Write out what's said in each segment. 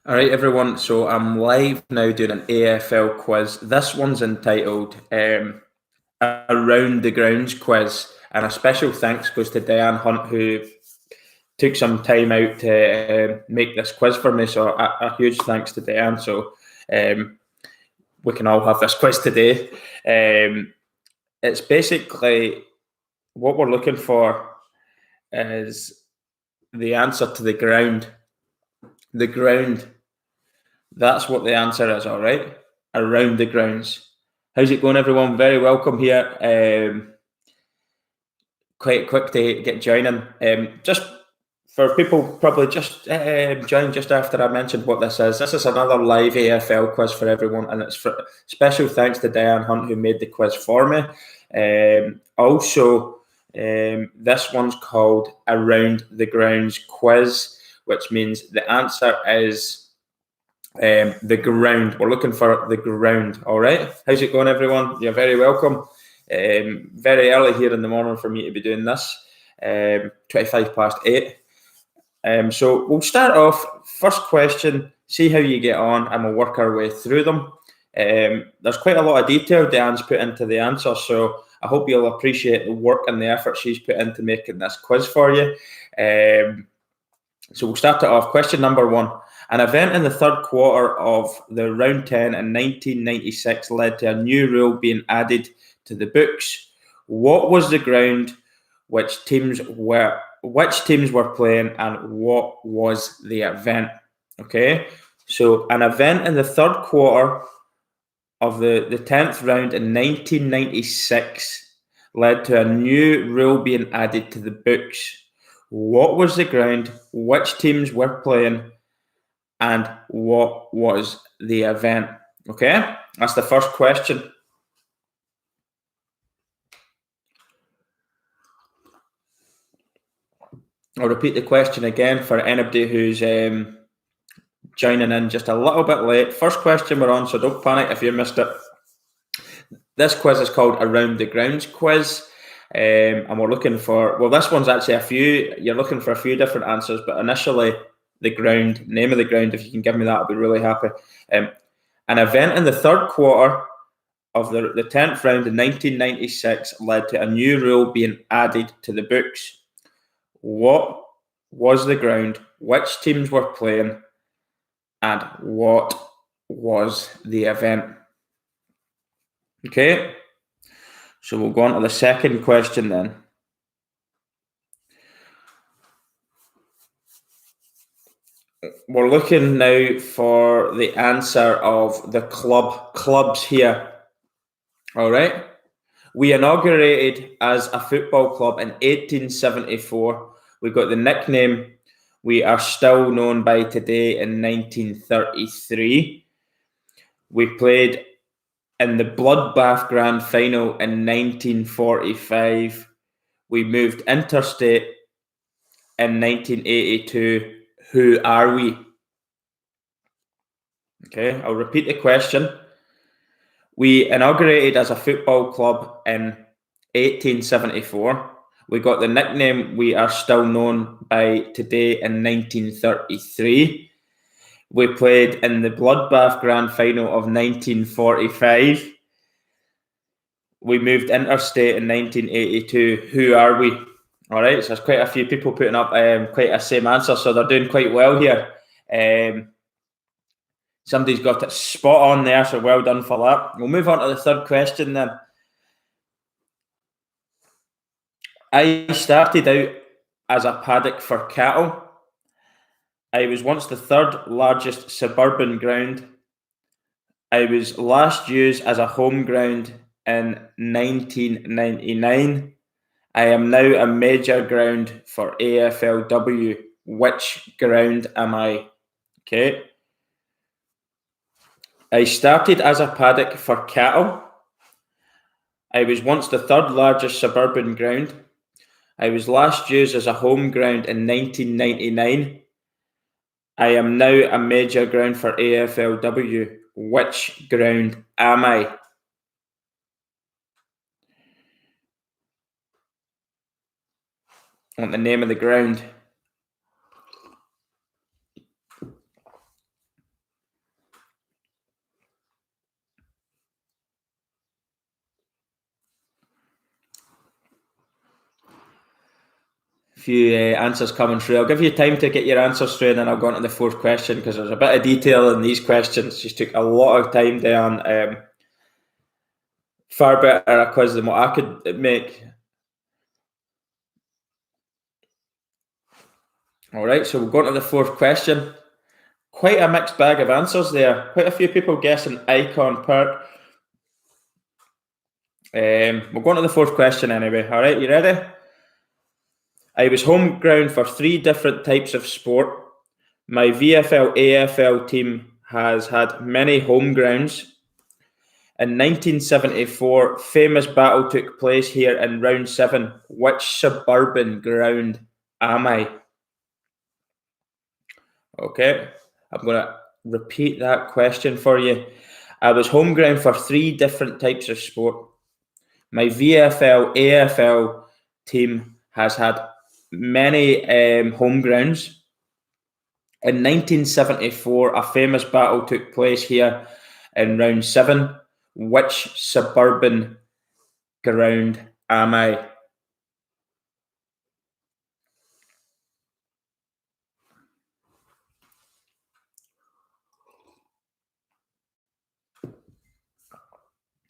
All right, everyone. So I'm live now doing an AFL quiz. This one's entitled Around the Grounds Quiz. And a special thanks goes to Dianne Hunt, who took some time out to make this quiz for me. So a huge thanks to Dianne. So um, we can all have this quiz today. It's basically what we're looking for is the answer to the ground. The ground. That's what the answer is, all right? Around the grounds. How's it going, everyone? Very welcome here. Quite quick to get joining. Just for people probably just joined just after I mentioned what this is. This is another live AFL quiz for everyone, and it's for special thanks to Dianne Hunt who made the quiz for me. Also, this one's called Around the Grounds Quiz, which means the answer is the ground. We're looking for the ground. All right. How's it going, everyone? You're very welcome. Very early here in the morning for me to be doing this. 8:25. So we'll start off. First question. See how you get on, and we'll work our way through them. There's quite a lot of detail Dianne's put into the answer, so I hope you'll appreciate the work and the effort she's put into making this quiz for you. So we'll start it off. Question number one. An event in the third quarter of the round 10 in 1996 led to a new rule being added to the books. What was the ground? Which teams were playing, and what was the event? Okay, so an event in the third quarter of the 10th round in 1996 led to a new rule being added to the books. What was the ground? Which teams were playing? And what was the event? Okay, that's the first question. I'll repeat the question again for anybody who's joining in just a little bit late. First question we're on, so don't panic if you missed it. This quiz is called Around the Grounds Quiz. And we're looking for, well, this one's actually you're looking for a few different answers, but initially the ground, name of the ground, if you can give me that, I'll be really happy. An event in the third quarter of the 10th round in 1996 led to a new rule being added to the books. What was the ground? Which teams were playing? And what was the event? Okay, so we'll go on to the second question then. We're looking now for the answer of the clubs here. All right. We inaugurated as a football club in 1874. We got the nickname we are still known by today in 1933. We played in the Bloodbath Grand Final in 1945. We moved interstate in 1982. Who are we? Okay, I'll repeat the question. We inaugurated as a football club in 1874. We got the nickname we are still known by today in 1933. We played in the Bloodbath Grand Final of 1945. We moved interstate in 1982. Who are we? All right, so there's quite a few people putting up quite a same answer, so they're doing quite well here. Somebody's got it spot on there, so well done for that. We'll move on to the third question then. I started out as a paddock for cattle. I was once the third largest suburban ground. I was last used as a home ground in 1999. I am now a major ground for AFLW. Which ground am I? Okay. I started as a paddock for cattle. I was once the third largest suburban ground. I was last used as a home ground in 1999. I am now a major ground for AFLW. Which ground am I? I want the name of the ground. few answers coming through. I'll give you time to get your answers through, and then I'll go on to the fourth question, because there's a bit of detail in these questions. Just took a lot of time, Dianne. Far better a quiz than what I could make. All right, so we'll go on to the fourth question. Quite a mixed bag of answers there. Quite a few people guessing Icon Park. We'll go on to the fourth question anyway. All right, you ready? I was home ground for 3 different types of sport. My VFL AFL team has had many home grounds. In 1974, famous battle took place here in round 7. Which suburban ground am I? Okay, I'm going to repeat that question for you. I was home ground for 3 different types of sport. My VFL AFL team has had many home grounds. In 1974, a famous battle took place here in round 7. Which suburban ground am I?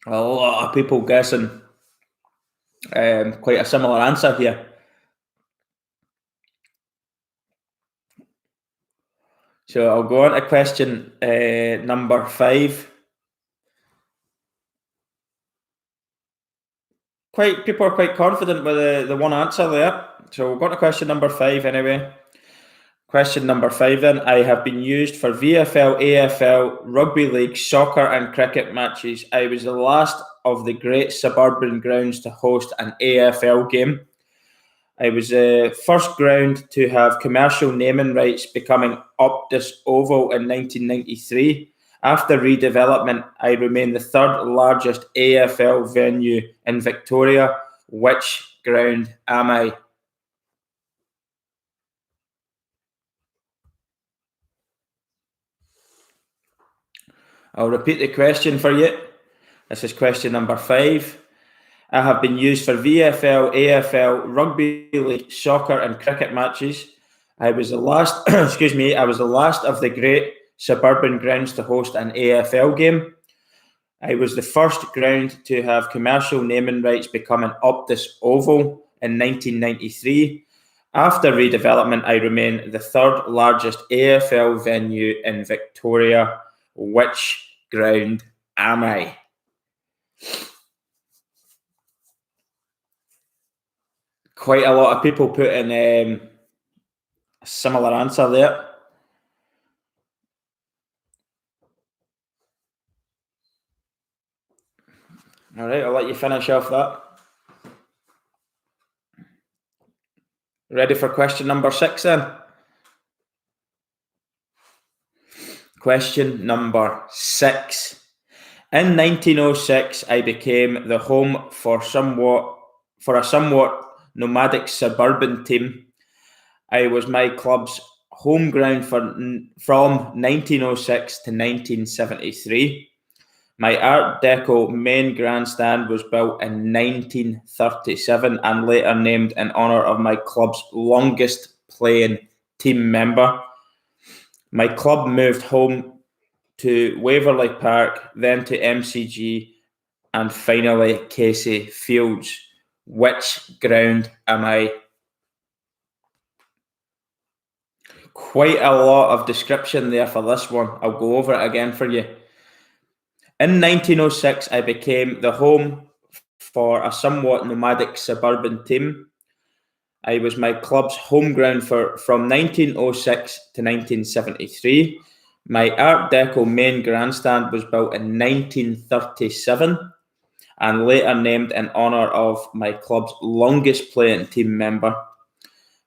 A lot of people guessing quite a similar answer here. So I'll go on to question number 5. People are quite confident with the one answer there. So we'll go on to question number 5 anyway. Question number 5 then. I have been used for VFL, AFL, rugby league, soccer and cricket matches. I was the last of the great suburban grounds to host an AFL game. I was the first ground to have commercial naming rights, becoming Optus Oval in 1993. After redevelopment, I remain the 3rd largest AFL venue in Victoria. Which ground am I? I'll repeat the question for you. This is question number 5. I have been used for VFL, AFL, rugby league, soccer and cricket matches. I was the last I was the last of the great suburban grounds to host an AFL game. I was the first ground to have commercial naming rights, becoming Optus Oval in 1993. After redevelopment, I remain the 3rd largest AFL venue in Victoria. Which ground am I? Quite a lot of people put in a similar answer there. All right, I'll let you finish off that. Ready for question number 6 then? Question number 6. In 1906, I became the home for a somewhat nomadic suburban team. I was my club's home ground from 1906 to 1973. My Art Deco main grandstand was built in 1937 and later named in honour of my club's longest playing team member. My club moved home to Waverley Park, then to MCG, and finally Casey Fields. Which ground am I? Quite a lot of description there for this one. I'll go over it again for you. In 1906, I became the home for a somewhat nomadic suburban team. I was my club's home ground from 1906 to 1973. My Art Deco main grandstand was built in 1937 and later named in honour of my club's longest playing team member.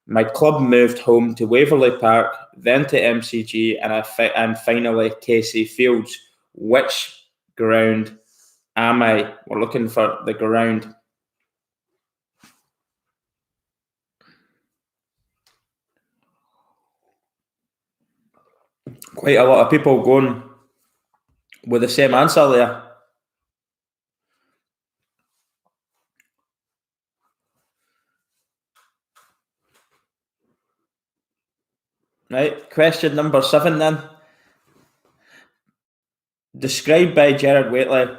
My club moved home to Waverley Park, then to MCG, and finally Casey Fields. Which ground am I? We're looking for the ground. Quite a lot of people going with the same answer there. Right, question number 7 then. Described by Gerard Whateley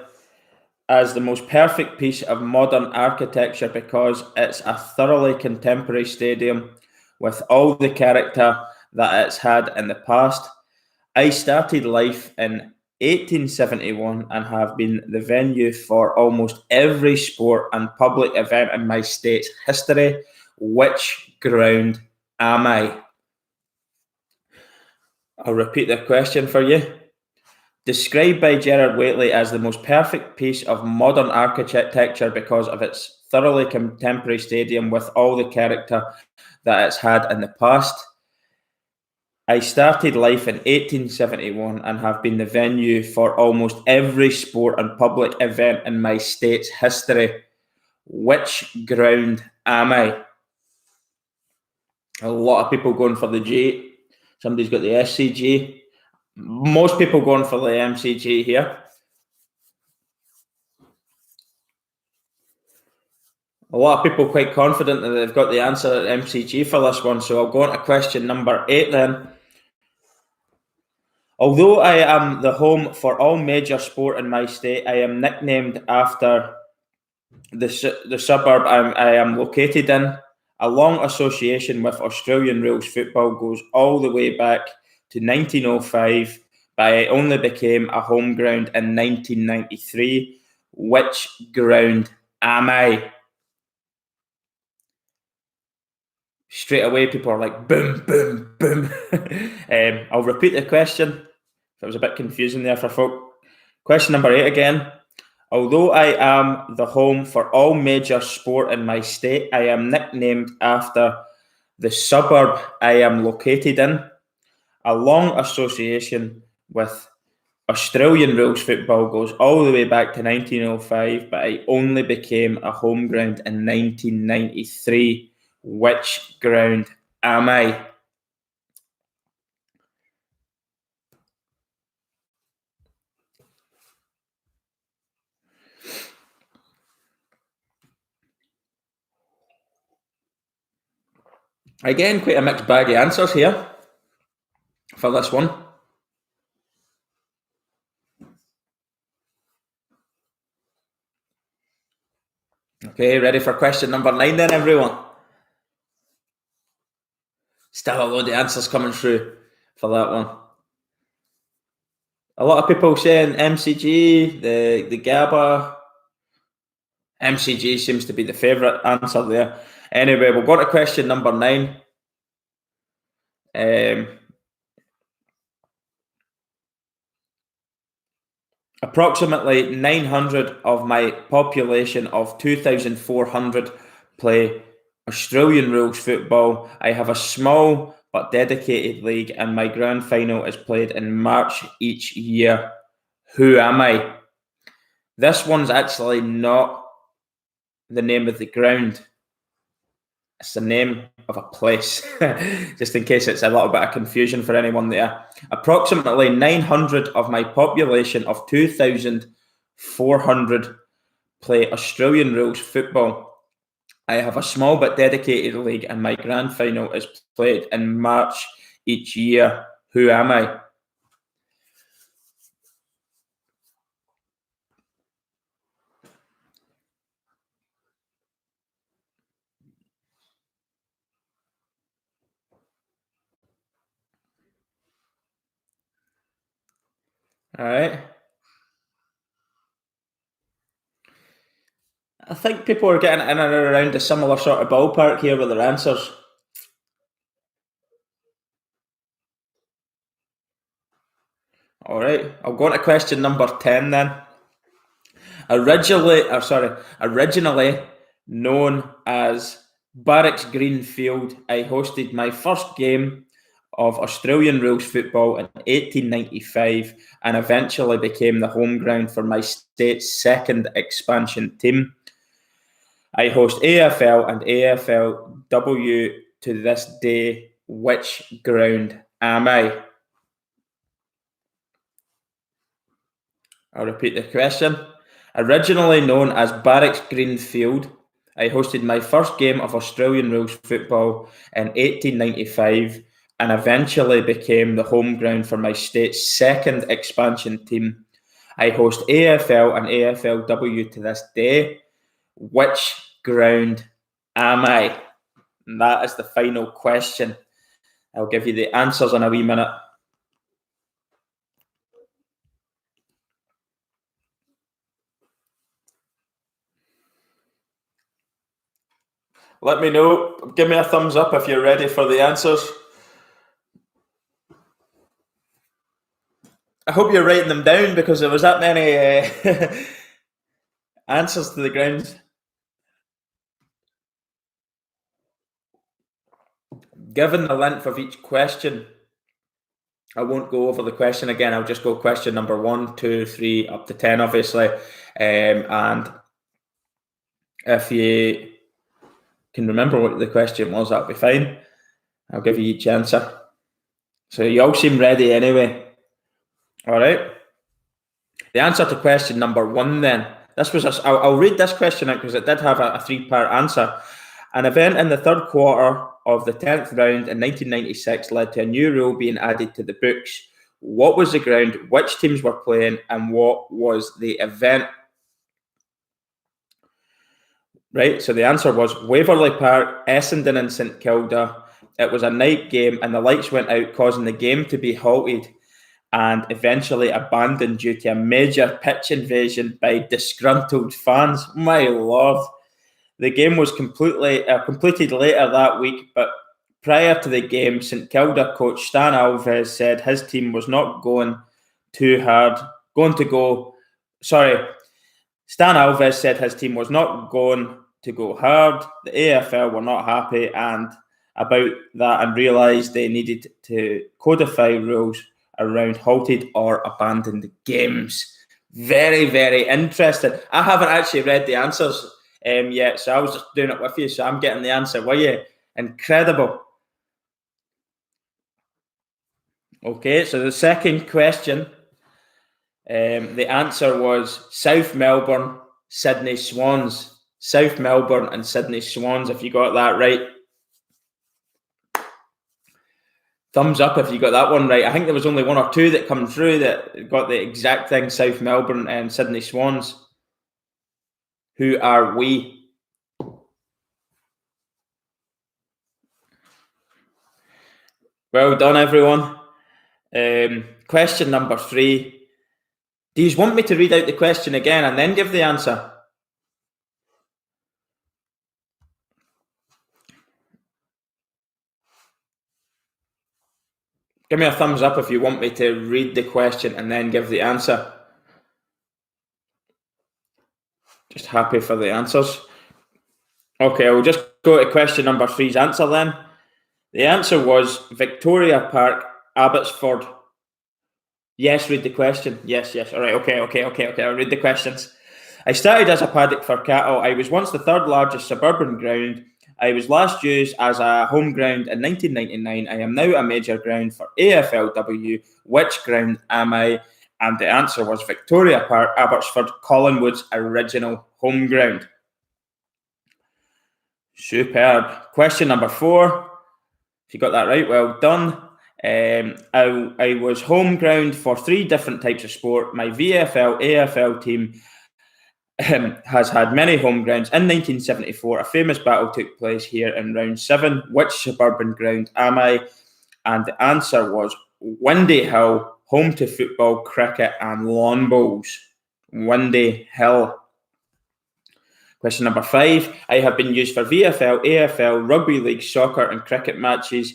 as the most perfect piece of modern architecture because it's a thoroughly contemporary stadium with all the character that it's had in the past. I started life in 1871 and have been the venue for almost every sport and public event in my state's history. Which ground am I? I'll repeat the question for you. Described by Gerard Whateley as the most perfect piece of modern architecture because of its thoroughly contemporary stadium with all the character that it's had in the past. I started life in 1871 and have been the venue for almost every sport and public event in my state's history. Which ground am I? A lot of people going for the G. Somebody's got the SCG. Most people going for the MCG here. A lot of people quite confident that they've got the answer at MCG for this one, so I'll go on to question number 8 then. Although I am the home for all major sport in my state, I am nicknamed after the suburb I am located in. A long association with Australian rules football goes all the way back to 1905, but I only became a home ground in 1993. Which ground am I? Straight away, people are like, boom, boom, boom. I'll repeat the question. It was a bit confusing there for folk. Question number 8 again. Although I am the home for all major sport in my state, I am nicknamed after the suburb I am located in. A long association with Australian rules football goes all the way back to 1905, but I only became a home ground in 1993. Which ground am I? Again, quite a mixed bag of answers here for this one. Okay, ready for question number 9 then, everyone? Still a load of answers coming through for that one. A lot of people saying MCG, the GABA. MCG seems to be the favourite answer there. Anyway, we'll go to question number 9. Approximately 900 of my population of 2,400 play Australian rules football. I have a small but dedicated league, and my grand final is played in March each year. Who am I? This one's actually not the name of the ground. It's the name of a place, just in case it's a little bit of confusion for anyone there. Approximately 900 of my population of 2,400 play Australian rules football. I have a small but dedicated league, and my grand final is played in March each year. Who am I? All right. I think people are getting in and around a similar sort of ballpark here with their answers. All right, I'll go on to question number 10 then. Originally known as Barracks Greenfield, I hosted my first game of Australian rules football in 1895 and eventually became the home ground for my state's second expansion team. I host AFL and AFLW to this day. Which ground am I? I'll repeat the question. Originally known as Barracks Greenfield, I hosted my first game of Australian rules football in 1895 and eventually became the home ground for my state's second expansion team. I host AFL and AFLW to this day. Which ground am I? And that is the final question. I'll give you the answers in a wee minute. Let me know. Give me a thumbs up if you're ready for the answers. I hope you're writing them down because there was that many answers to the grounds. Given the length of each question, I won't go over the question again. I'll just go question number 1, 2, 3, up to 10, obviously. And if you can remember what the question was, that'll be fine. I'll give you each answer. So you all seem ready anyway. All right. The answer to question number 1 then. I'll read this question out because it did have a 3-part answer. An event in the third quarter of the 10th round in 1996 led to a new rule being added to the books. What was the ground, which teams were playing, and what was the event? Right, so the answer was Waverley Park, Essendon and St Kilda. It was a night game and the lights went out, causing the game to be halted and eventually abandoned due to a major pitch invasion by disgruntled fans. My lord. The game was completed later that week, but prior to the game, St Kilda coach Stan Alves said his team was not going too hard. Stan Alves said his team was not going to go hard. The AFL were not happy about that and realised they needed to codify rules around halted or abandoned games. Very, very interesting. I haven't actually read the answers yet, so I was just doing it with you, so I'm getting the answer with you. Incredible. Okay, so the second question, the answer was South Melbourne, Sydney Swans. South Melbourne and Sydney Swans, if you got that right. Thumbs up if you got that one right. I think there was only 1 or 2 that come through that got the exact thing, South Melbourne and Sydney Swans. Who are we? Well done, everyone. Question number 3. Do you want me to read out the question again and then give the answer? Give me a thumbs up if you want me to read the question and then give the answer. Just happy for the answers. Okay, we'll just go to question number 3's answer then. The answer was Victoria Park, Abbotsford. Yes, read the question. Yes. All right, okay. I'll read the questions. I started as a paddock for cattle. I was once the third largest suburban ground. I was last used as a home ground in 1999. I am now a major ground for AFLW. Which ground am I? And the answer was Victoria Park, Abbotsford, Collingwood's original home ground. Superb. Question number 4. If you got that right, well done. I was home ground for 3 different types of sport. My VFL, AFL team has had many home grounds. In 1974, a famous battle took place here in round 7. Which suburban ground am I? And the answer was Windy Hill, home to football, cricket and lawn bowls. Windy Hill. Question number 5. I have been used for VFL, AFL, rugby league, soccer and cricket matches.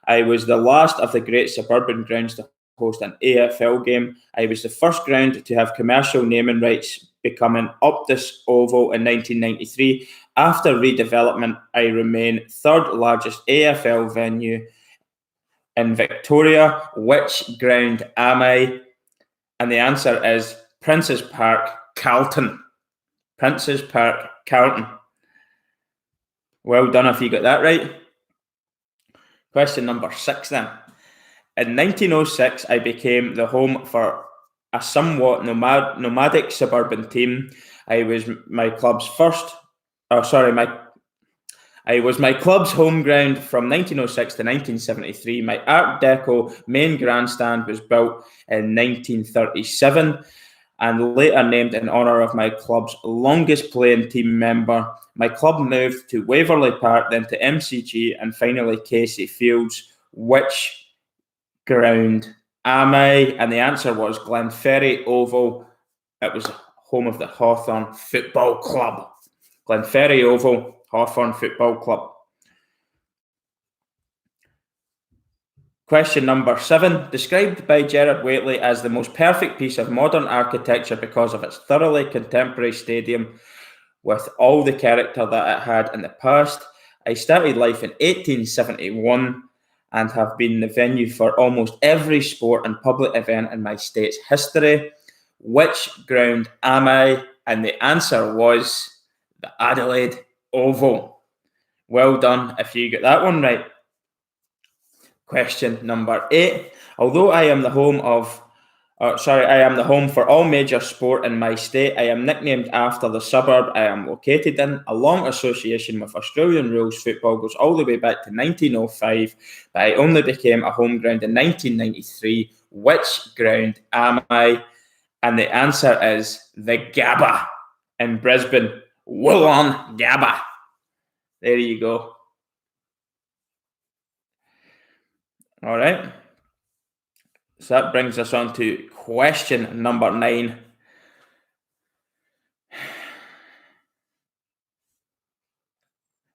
I was the last of the great suburban grounds to host an AFL game. I was the first ground to have commercial naming rights, becoming Optus Oval in 1993. After redevelopment, I remain third largest AFL venue in Victoria. Which ground am I? And the answer is Princes Park, Carlton. Princes Park, Carlton. Well done if you got that right. Question number 6 then. In 1906, I became the home for a somewhat nomadic suburban team. I was my club's first. I was my club's home ground from 1906 to 1973. My Art Deco main grandstand was built in 1937 and later named in honour of my club's longest playing team member. My club moved to Waverley Park, then to MCG, and finally Casey Fields. Which ground am I? And the answer was Glenferrie Oval. It was home of the Hawthorn Football Club. Glenferrie Oval, Hawthorn Football Club. Question number 7. Described by Gerard Whateley as the most perfect piece of modern architecture because of its thoroughly contemporary stadium with all the character that it had in the past. I started life in 1871 and have been the venue for almost every sport and public event in my state's history. Which ground am I? And the answer was the Adelaide Oval. Well done if you get that one right. Question number 8. Although I am the home for all major sport in my state, I am nicknamed after the suburb I am located in. A long association with Australian rules football goes all the way back to 1905, but I only became a home ground in 1993. Which ground am I? And the answer is the Gabba in Brisbane. Woolon Gabba. There you go. All right. So that brings us on to question number 9.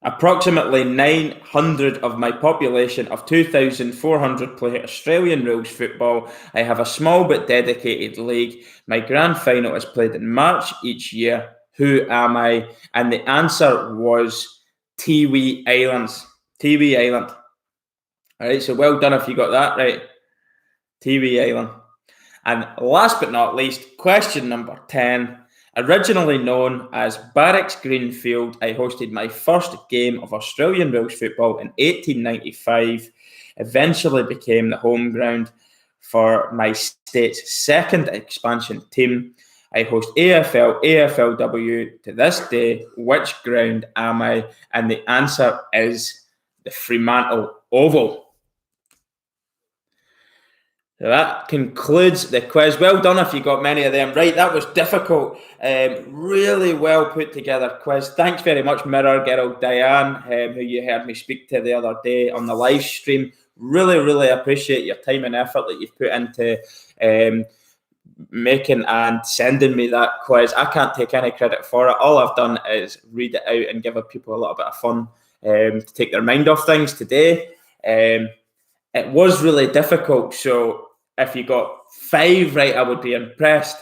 Approximately 900 of my population of 2,400 play Australian rules football. I have a small but dedicated league. My grand final is played in March each year. Who am I? And the answer was Tiwi Islands. Tiwi Island. All right, so well done if you got that right. Tiwi Island. And last but not least, question number 10. Originally known as Barracks Greenfield, I hosted my first game of Australian rules football in 1895, eventually became the home ground for my state's second expansion team. I host AFL, AFLW to this day. Which ground am I? And the answer is the Fremantle Oval. So that concludes the quiz. Well done if you got many of them right. That was difficult. Really well put together quiz. Thanks very much, Mirror Girl Dianne, who you heard me speak to the other day on the live stream. Really, really appreciate your time and effort that you've put into making and sending me that quiz. I can't take any credit for it. All I've done is read it out and give people a little bit of fun to take their mind off things today. It was really difficult, so if you got 5 right, I would be impressed.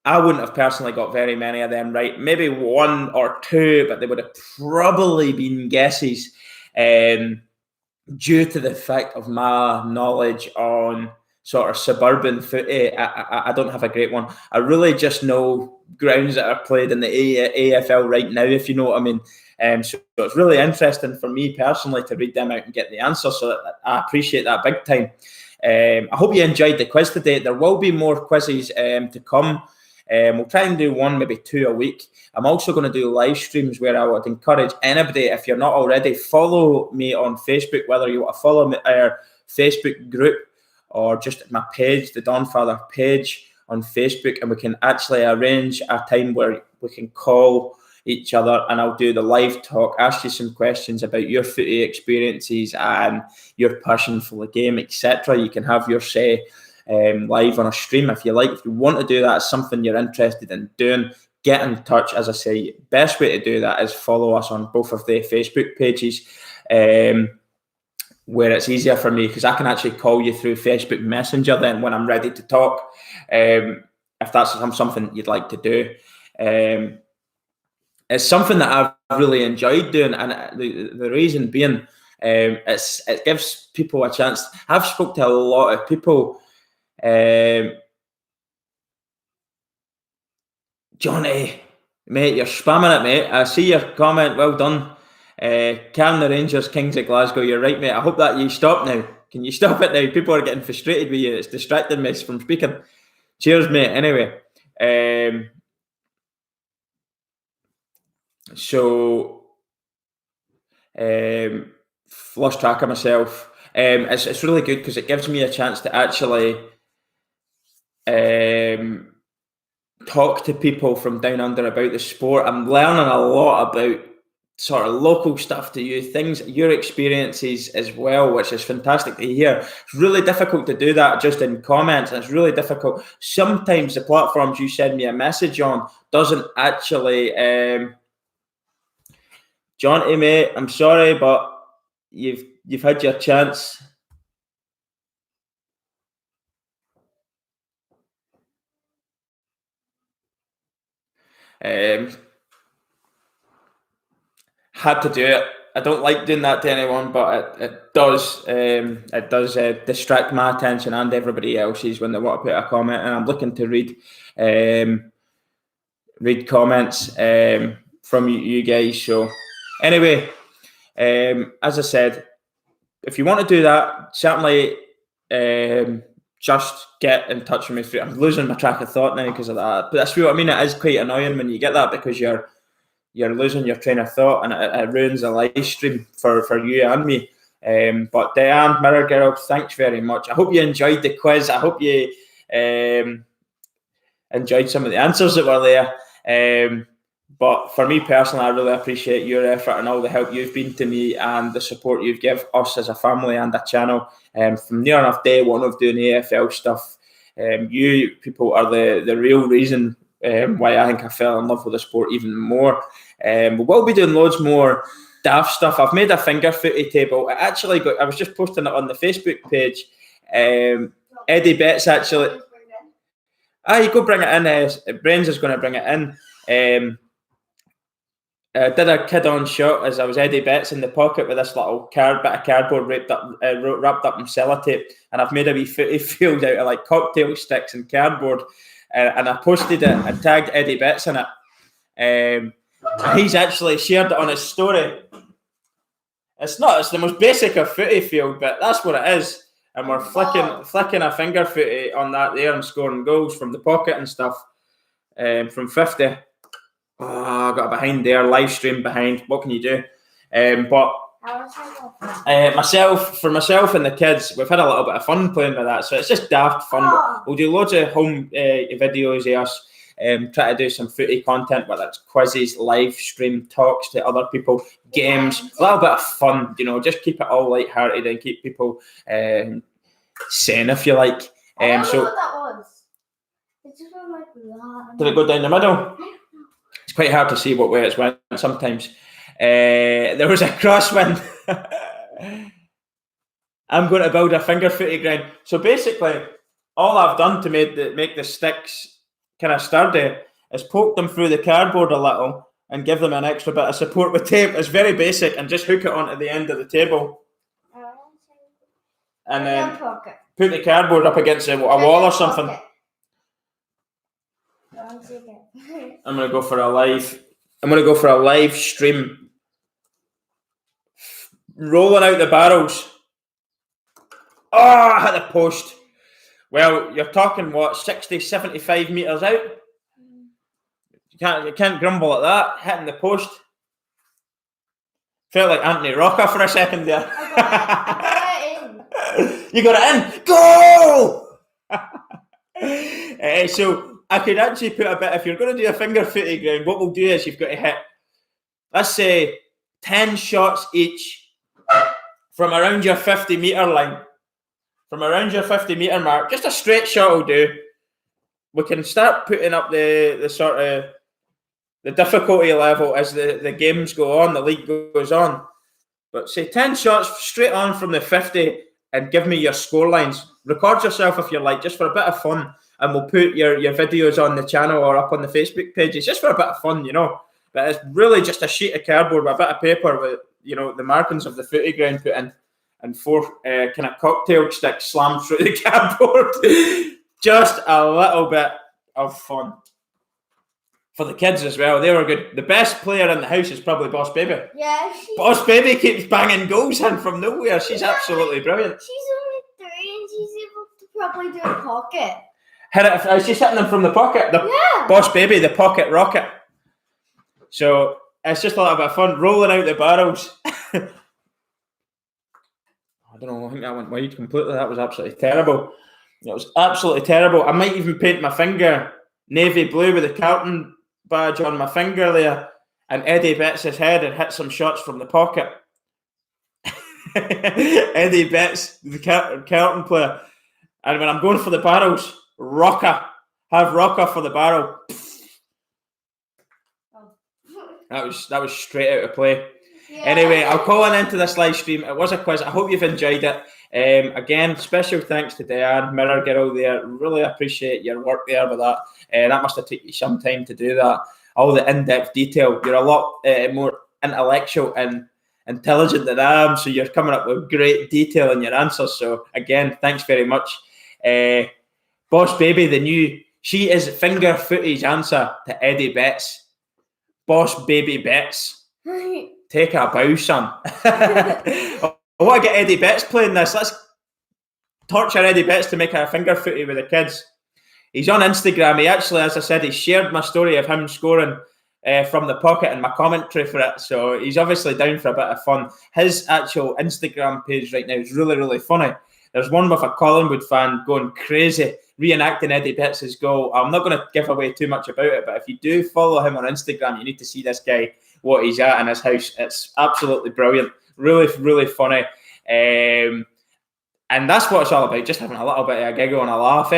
I wouldn't have personally got very many of them right. Maybe 1 or 2, but they would have probably been guesses due to the fact of my knowledge on sort of suburban footy. I don't have a great one. I really just know grounds that are played in the AFL right now, if you know what I mean. So it's really interesting for me personally to read them out and get the answer. So I appreciate that big time. I hope you enjoyed the quiz today. There will be more quizzes to come. We'll try and do 1, maybe 2 a week. I'm also going to do live streams where I would encourage anybody, if you're not already, follow me on Facebook, whether you want to follow our Facebook group or just my page, the Donfather page on Facebook, and we can actually arrange a time where we can call each other and I'll do the live talk, ask you some questions about your footy experiences and your passion for the game, etc. You can have your say live on a stream if you like. If you want to do that, it's something you're interested in doing, get in touch. As I say, best way to do that is follow us on both of the Facebook pages, where it's easier for me because I can actually call you through Facebook Messenger then when I'm ready to talk, if that's something you'd like to do. It's something that I've really enjoyed doing, and the reason being, it gives people a chance. I've spoke to a lot of people. Johnny, mate, you're spamming it, mate. I see your comment. Well done. Can the Rangers, Kings of Glasgow. You're right, mate. I hope that you stop now. Can you stop it now? People are getting frustrated with you. It's distracting me from speaking. Cheers, mate. Anyway. So Lost track of myself. It's really good because it gives me a chance to actually talk to people from down under about the sport. I'm learning a lot about sort of local stuff to you, things, your experiences as well, which is fantastic to hear. It's really difficult to do that just in comments. And it's really difficult. Sometimes the platforms you send me a message on doesn't actually. Johnny, mate, I'm sorry, but you've had your chance. Had to do it. I don't like doing that to anyone, but it does distract my attention and everybody else's when they want to put a comment. And I'm looking to read comments from you guys. So anyway, as I said, if you want to do that, certainly just get in touch with me. I'm losing my track of thought now because of that. But that's what I mean. It is quite annoying when you get that because you're losing your train of thought and it ruins the live stream for you and me. But Dianne, Mirror Girl, thanks very much. I hope you enjoyed the quiz. I hope you enjoyed some of the answers that were there. But for me personally, I really appreciate your effort and all the help you've been to me and the support you've given us as a family and a channel. From near enough day one of doing AFL stuff, you people are the real reason why I think I fell in love with the sport even more. We will be doing loads more daft stuff. I've made a finger footy table. I was just posting it on the Facebook page. Eddie Betts actually. You go bring it in. Brains is going to bring it in. Did a kid on shot as I was Eddie Betts in the pocket with this little bit of cardboard wrapped up in sellotape, and I've made a wee footy field out of like cocktail sticks and cardboard, and I posted it and tagged Eddie Betts in it. He's actually shared it on his story. It's the most basic of footy field, but that's what it is. And we're flicking a finger footy on that there and scoring goals from the pocket and stuff. From 50. I got a behind there, live stream behind. What can you do? But myself and the kids, we've had a little bit of fun playing with that. So it's just daft fun. But we'll do loads of home videos of us. Try to do some footy content, whether it's quizzes, live stream talks to other people, games, a little bit of fun, just keep it all light-hearted and keep people sane, if you like. I don't know what that was. It just went like that. Did it go down the middle? It's quite hard to see what way it's went sometimes. There was a crosswind. I'm going to build a finger footy ground. So basically, all I've done to make the sticks kind of sturdy is poke them through the cardboard a little and give them an extra bit of support with tape. It's very basic, and just hook it onto the end of the table. And then put the cardboard up against a wall or something. I'm going to go for a live stream. Rolling out the barrels. Oh, I hit the post. Well, you're talking, 60, 75 metres out? You can't grumble at that, hitting the post. Felt like Anthony Rocca for a second there. I got it in. You got it in? Go! So I could actually put a bit, if you're going to do a finger footy ground, what we'll do is you've got to hit, let's say, 10 shots each from around your 50 metre line. From around your 50 metre mark, just a straight shot will do. We can start putting up the sort of the difficulty level as the games go on, the league goes on. But say 10 shots straight on from the 50 and give me your score lines. Record yourself if you like, just for a bit of fun. And we'll put your videos on the channel or up on the Facebook pages, just for a bit of fun, But it's really just a sheet of cardboard with a bit of paper with, the markings of the footy ground put in. And 4 kind of cocktail sticks slammed through the cardboard. Just a little bit of fun. For the kids as well, they were good. The best player in the house is probably Boss Baby. Yeah. Boss Baby keeps banging goals in from nowhere. She's absolutely brilliant. She's only 3 and she's able to probably do a pocket. She's hitting them from the pocket. Yeah. Boss Baby, the pocket rocket. So it's just a little bit of fun, rolling out the barrels. I don't know. I think that went wide completely. That was absolutely terrible. It was absolutely terrible. I might even paint my finger navy blue with the Carlton badge on my finger there, and Eddie bets his head and hits some shots from the pocket. Eddie bets the Carlton player, and when I'm going for the barrels, have Rocker for the barrel. That was straight out of play. Yeah. Anyway, I'll call an end to this live stream. It was a quiz. I hope you've enjoyed it. Again, special thanks to Dianne, Mirror Girl there. Really appreciate your work there with that. That must have taken you some time to do that. All the in-depth detail. You're a lot more intellectual and intelligent than I am, so you're coming up with great detail in your answers. So again, thanks very much. Boss Baby, she is finger footage answer to Eddie Betts. Boss Baby Betts. Take a bow, son. I want to get Eddie Betts playing this. Let's torture Eddie Betts to make a finger footy with the kids. He's on Instagram. He actually, as I said, he shared my story of him scoring from the pocket and my commentary for it. So he's obviously down for a bit of fun. His actual Instagram page right now is really, really funny. There's one with a Collingwood fan going crazy, reenacting Eddie Betts' goal. I'm not going to give away too much about it, but if you do follow him on Instagram, you need to see this guy, what he's at in his house. It's absolutely brilliant. Really, really funny. And that's what it's all about, just having a little bit of a giggle and a laugh,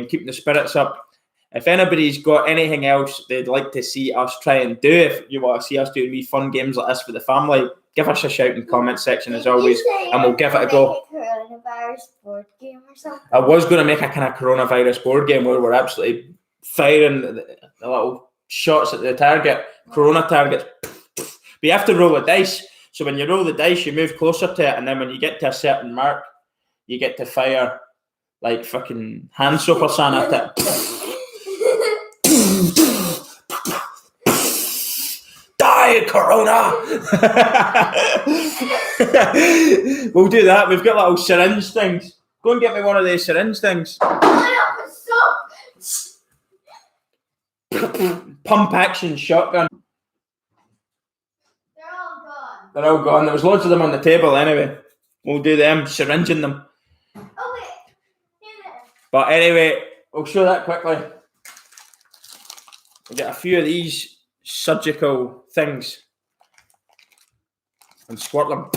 keeping the spirits up. If anybody's got anything else they'd like to see us try and do, if you want to see us doing wee fun games like this for the family, give us a shout in the comment section as always, and we'll give it a go. Coronavirus board game or something? I was going to make a kind of coronavirus board game where we're absolutely firing the little shots at the target, corona targets. But you have to roll the dice. So when you roll the dice, you move closer to it, and then when you get to a certain mark, you get to fire like fucking hand soap or something at it. Die, Corona! We'll do that. We've got little syringe things. Go and get me one of these syringe things. Pump action shotgun. They're all gone. There was loads of them on the table anyway. We'll do them, syringing them. Okay. But anyway, we'll show that quickly. We'll get a few of these surgical things and squirt them.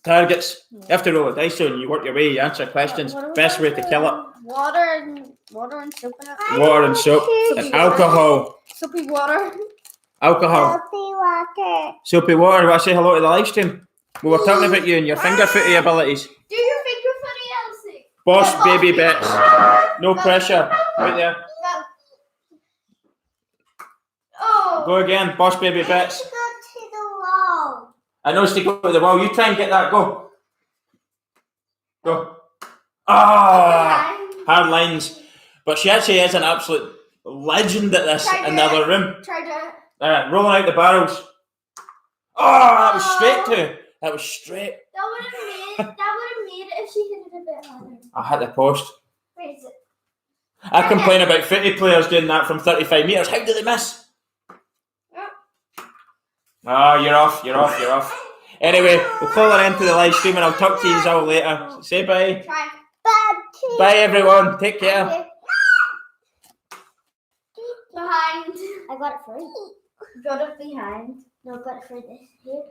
Targets. You have to roll a dice and you work your way, you answer questions. Best way to kill it. Water and soap in it. Water and soap. And alcohol. Soapy water. Alcohol. Soapy water. Soapy water. Want to say hello to the live stream? We were talking about you and your finger footy abilities. Do your finger footy, Elsie. Boss Baby Betts. No pressure. Right there. Oh. Go again, Boss Baby Betts. Go to the wall. I know it's to go to the wall. You try and get that. Go. Go. Ah! Hard lines. But she actually is an absolute legend at this in the other room. Try to. Rolling out the barrels. Oh, that was straight too. That was straight. That would have made it if she hit it a bit harder. I hit the post. Where is it? I complain about footy players doing that from 35 metres. How do they miss? Oh, you're off. Anyway, we'll call an end to the live stream and I'll talk to you all later. Say bye. Bye everyone. Take care. Behind. I got it first. Got it behind. No, got it for this here.